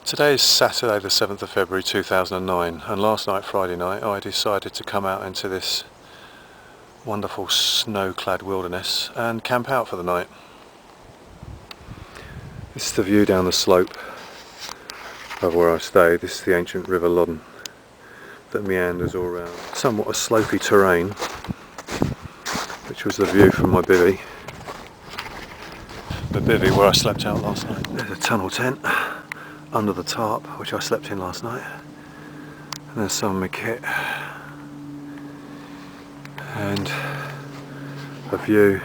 Today is Saturday the 7th of February 2009, and last night, Friday night, I decided to come out into this wonderful snow-clad wilderness and camp out for the night. This is the view down the slope of where I stayed. This is the ancient River Loddon that meanders all around. Somewhat a slopey terrain, which was the view from my bivvy. The bivvy where I slept out last night. There's a tunnel tent under the tarp, which I slept in last night. And there's some of my kit. And a view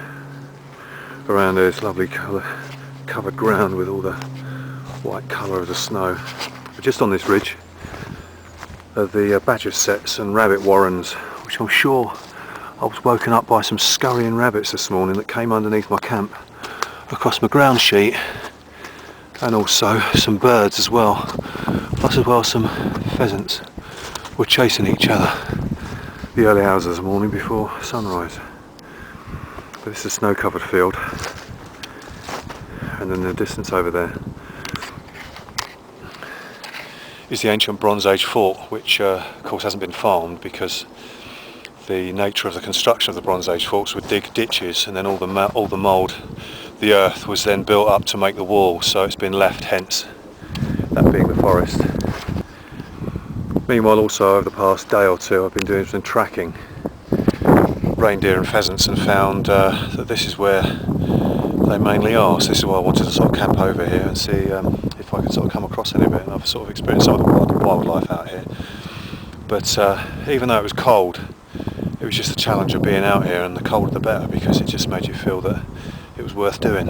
around here, this lovely covered ground with all the white colour of the snow. But just on this ridge are the badger setts and rabbit warrens, which I'm sure I was woken up by some scurrying rabbits this morning that came underneath my camp across my ground sheet, and also some birds as well, plus as well some pheasants were chasing each other the early hours of the morning before sunrise. But this is a snow covered field, and in the distance over there is the ancient Bronze Age fort, which of course hasn't been farmed because the nature of the construction of the Bronze Age forts would dig ditches, and then all the mould, the earth, was then built up to make the wall, so it's been left, hence that being the forest. Meanwhile, also over the past day or two I've been doing some tracking reindeer and pheasants, and found that this is where they mainly are. So this is why I wanted to sort of camp over here and see if I could sort of come across any of it. And I've sort of experienced some of the wildlife out here, but even though it was cold, it was just the challenge of being out here, and the colder the better, because it just made you feel that it was worth doing.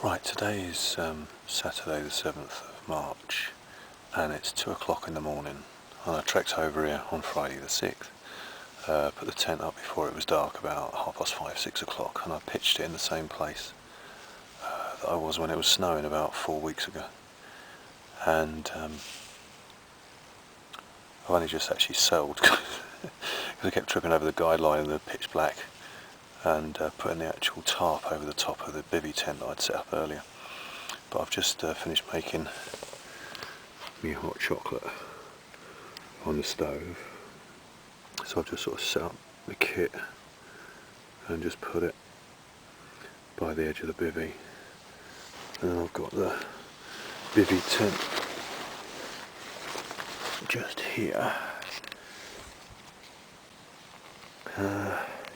Right, today is Saturday the 7th of March, and it's 2 o'clock in the morning, and I trekked over here on Friday the 6th. Put the tent up before it was dark, about 5:30, 6 o'clock, and I pitched it in the same place that I was when it was snowing about 4 weeks ago. And I've only just actually settled because I kept tripping over the guideline in the pitch black, and putting the actual tarp over the top of the bivvy tent that I'd set up earlier. But I've just finished making me hot chocolate on the stove, so I've just sort of set up the kit and just put it by the edge of the bivvy, and then I've got the bivvy tent just here,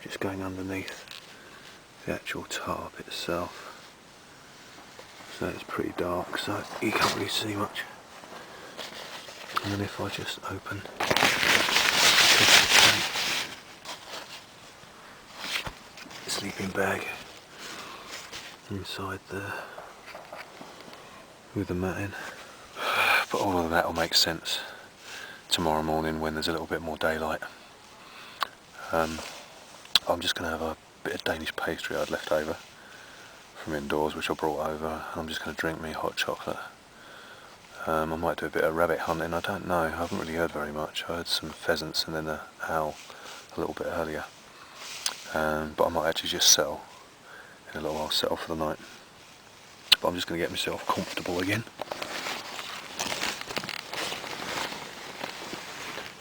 just going underneath the actual tarp itself, so it's pretty dark, so you can't really see much. And then if I just open the sleeping bag inside there with the matting, but all of that will make sense tomorrow morning when there's a little bit more daylight. I'm just going to have a bit of Danish pastry I'd left over from indoors, which I brought over, and I'm just going to drink me hot chocolate. I might do a bit of rabbit hunting, I don't know, I haven't really heard very much. I heard some pheasants and then an owl a little bit earlier, but I might actually just settle in a little while, settle for the night. But I'm just going to get myself comfortable again.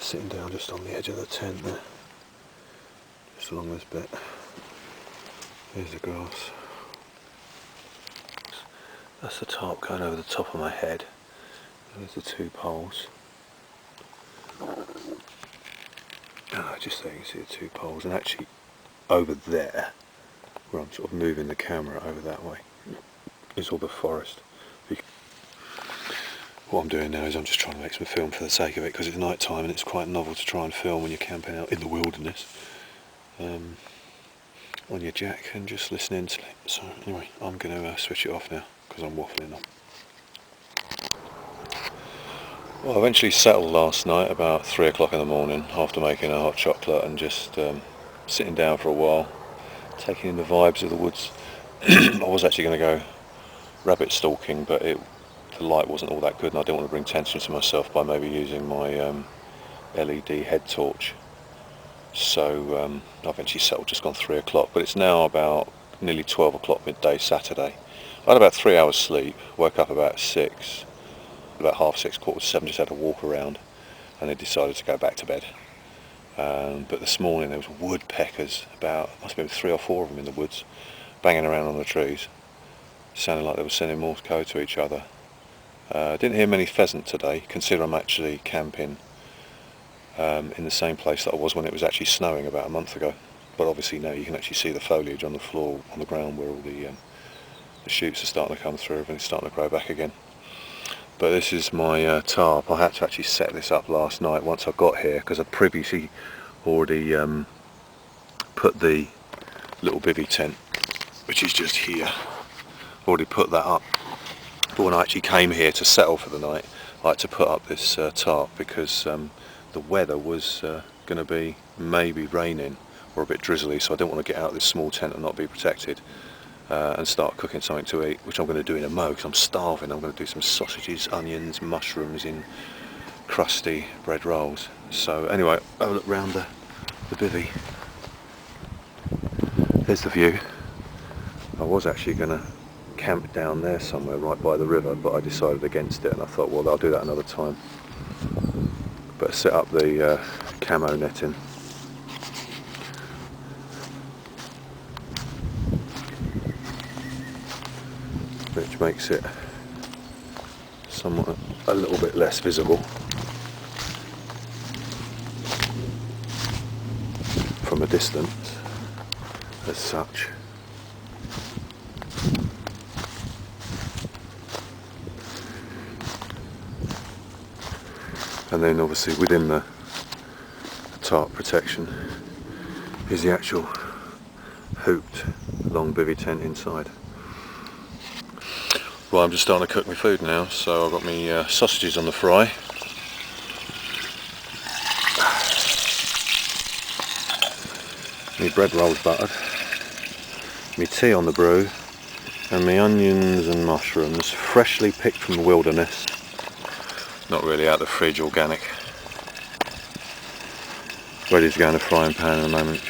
Sitting down just on the edge of the tent there, just along this bit. There's the grass. That's the tarp going over the top of my head. There's the two poles. Just so you can see the two poles, and actually over there, where I'm sort of moving the camera over that way, is all the forest. What I'm doing now is I'm just trying to make some film for the sake of it, because it's night time and it's quite novel to try and film when you're camping out in the wilderness on your jack and just listening to it. So anyway, I'm going to switch it off now because I'm waffling on. Well, I eventually settled last night about 3 o'clock in the morning after making a hot chocolate and just sitting down for a while, taking in the vibes of the woods. I was actually going to go rabbit stalking, but the light wasn't all that good, and I didn't want to bring tension to myself by maybe using my LED head torch. So I've eventually settled, just gone 3 o'clock, but it's now about nearly 12 o'clock midday Saturday. I had about 3 hours sleep, woke up about 6, about half 6, 6:45, just had a walk around, and then decided to go back to bed. But this morning there was woodpeckers, must have been 3 or 4 of them in the woods, banging around on the trees. Sounded like they were sending Morse code to each other. Didn't hear many pheasant today, consider I'm actually camping in the same place that I was when it was actually snowing about a month ago. But obviously now you can actually see the foliage on the floor, on the ground, where all the shoots are starting to come through and it's starting to grow back again. But this is my tarp. I had to actually set this up last night once I got here, because I previously already put the little bivvy tent, which is just here, already put that up. But when I actually came here to settle for the night, I had to put up this tarp because the weather was going to be maybe raining or a bit drizzly, so I didn't want to get out of this small tent and not be protected and start cooking something to eat, which I'm going to do in a mo because I'm starving. I'm going to do some sausages, onions, mushrooms in crusty bread rolls. So anyway, have a look round the bivvy. There's the view. I was actually going to camp down there somewhere right by the river, but I decided against it, and I thought, well, I'll do that another time. But set up the camo netting. Which makes it somewhat a little bit less visible from a distance as such. And then obviously within the tarp protection is the actual hooped long bivvy tent inside. Well, I'm just starting to cook my food now, so I've got my sausages on the fry. My bread rolls buttered, my tea on the brew, and my onions and mushrooms freshly picked from the wilderness. Not really out of the fridge, organic. Ready to go in a frying pan in a moment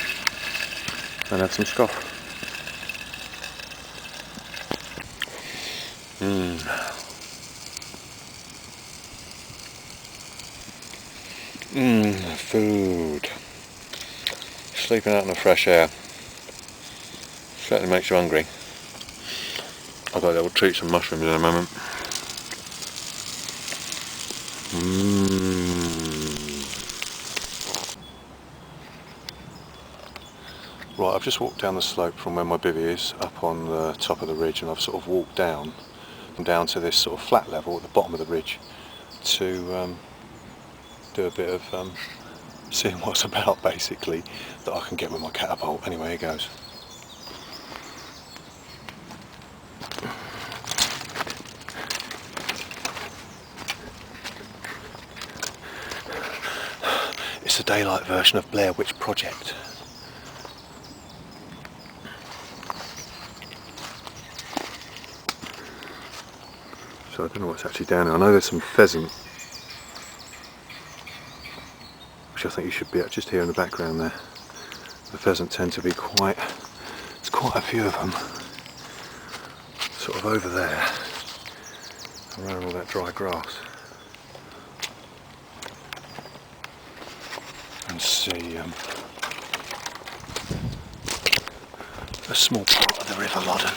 and have some scoff. Food. Sleeping out in the fresh air certainly makes you hungry. I've got a little treat, some mushrooms in a moment. Right, I've just walked down the slope from where my bivvy is up on the top of the ridge, and I've sort of walked down to this sort of flat level at the bottom of the ridge to do a bit of seeing what's about, basically, that I can get with my catapult. Anyway, here goes. It's a daylight version of Blair Witch Project. So I don't know what's actually down there. I know there's some pheasant, which I think you should be just here in the background there. The pheasant tend to be there's quite a few of them, sort of over there, around all that dry grass. And see a small part of the River Loddon,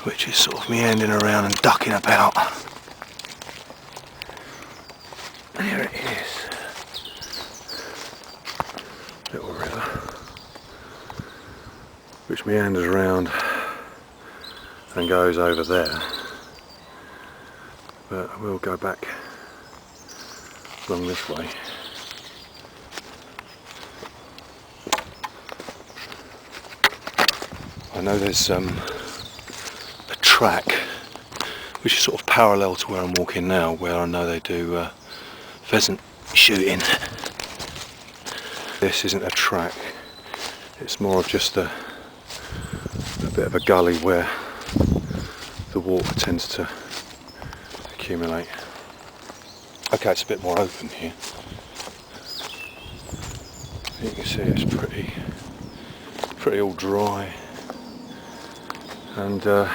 which is sort of meandering around and ducking about. And here it is, little river, which meanders around and goes over there. But we'll go back along this way. I know there's a track which is sort of parallel to where I'm walking now, where I know they do pheasant shooting. This isn't a track, it's more of just a bit of a gully where the water tends to accumulate. Okay, it's a bit more open here. You can see it's pretty all dry, and the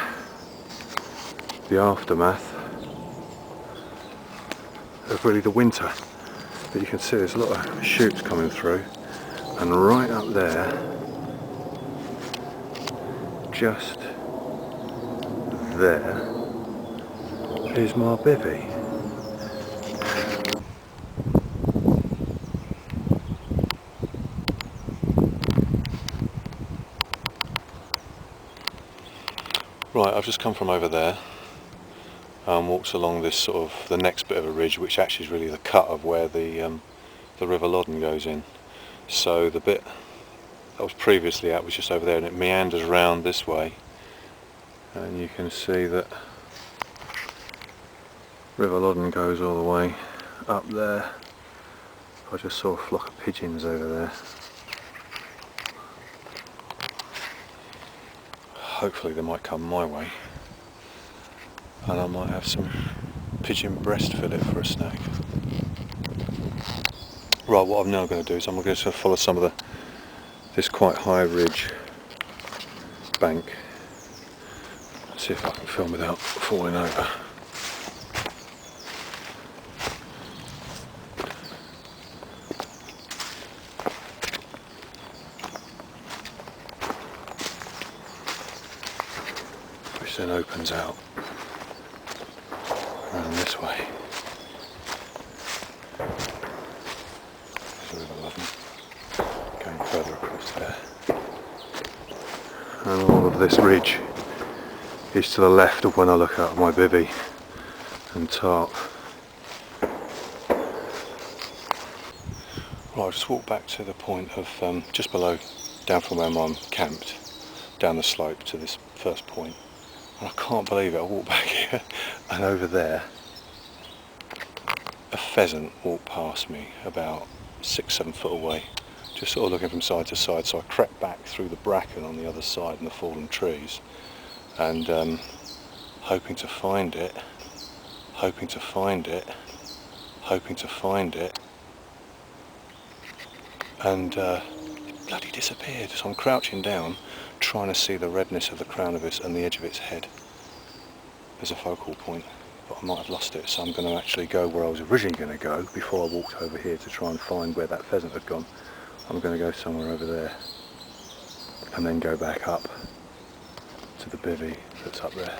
aftermath of really the winter. But you can see there's a lot of shoots coming through, and right up there, just there, is my bivvy. Right, I've just come from over there, walked along this sort of the next bit of a ridge, which actually is really the cut of where the River Loddon goes in. So the bit that was previously at was just over there, and it meanders round this way, and you can see that River Loddon goes all the way up there. I just saw a flock of pigeons over there. Hopefully they might come my way, and I might have some pigeon breast fillet for a snack. Right, what I'm now going to do is I'm going to follow some of this quite high ridge bank, see if I can film without falling over. Which then opens out around this way. There's a River Loddon going further across there. And all of this ridge is to the left of when I look out at my bivvy and tarp. Right, I'll just walk back to the point of just below, down from where I'm camped, down the slope to this first point. And I can't believe it, I walked back here and over there a pheasant walked past me about 6-7 foot away, just sort of looking from side to side. So I crept back through the bracken on the other side and the fallen trees, and hoping to find it, and it bloody disappeared. So I'm crouching down, trying to see the redness of the crown of it and the edge of its head as a focal point, but I might have lost it, so I'm going to actually go where I was originally going to go before I walked over here to try and find where that pheasant had gone. I'm going to go somewhere over there and then go back up to the bivvy that's up there.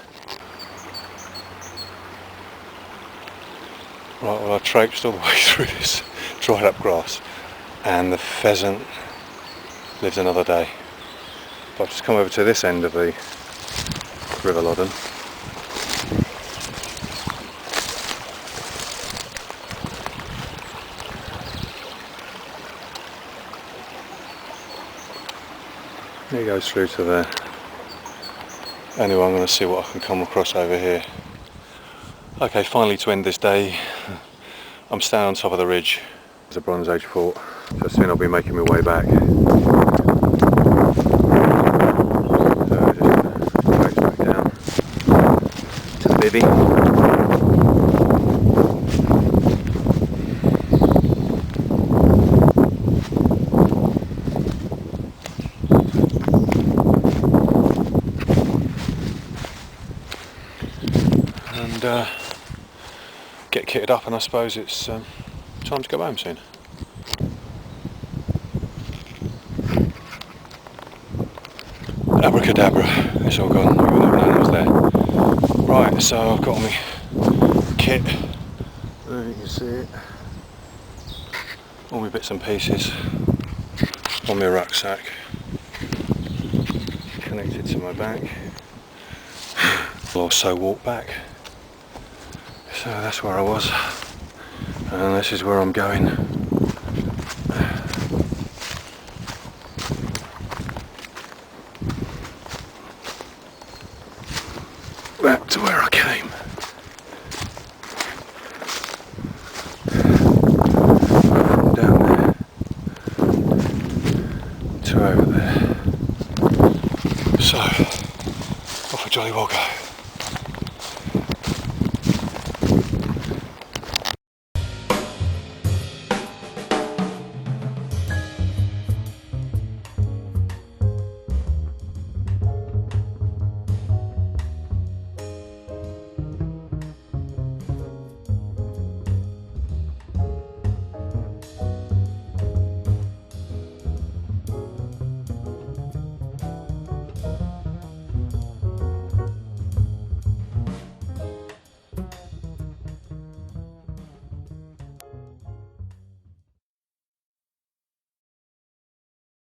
Right, well, I traipsed all the way through this dried up grass, and the pheasant lived another day. But I've just come over to this end of the River Loddon. He goes through to there. Anyway, I'm going to see what I can come across over here. Okay, finally to end this day, I'm standing on top of the ridge. It's a Bronze Age fort, so soon I'll be making my way back. Bivvy. And get kitted up, and I suppose it's time to go home soon. Abracadabra, it's all gone, you would never known it was there. Right, so I've got my kit, there you can see it, all my bits and pieces on my rucksack, connected to my back. I'll also walk back, so that's where I was, and this is where I'm going. Back to where I came. From down there to over there. So, off a jolly walker.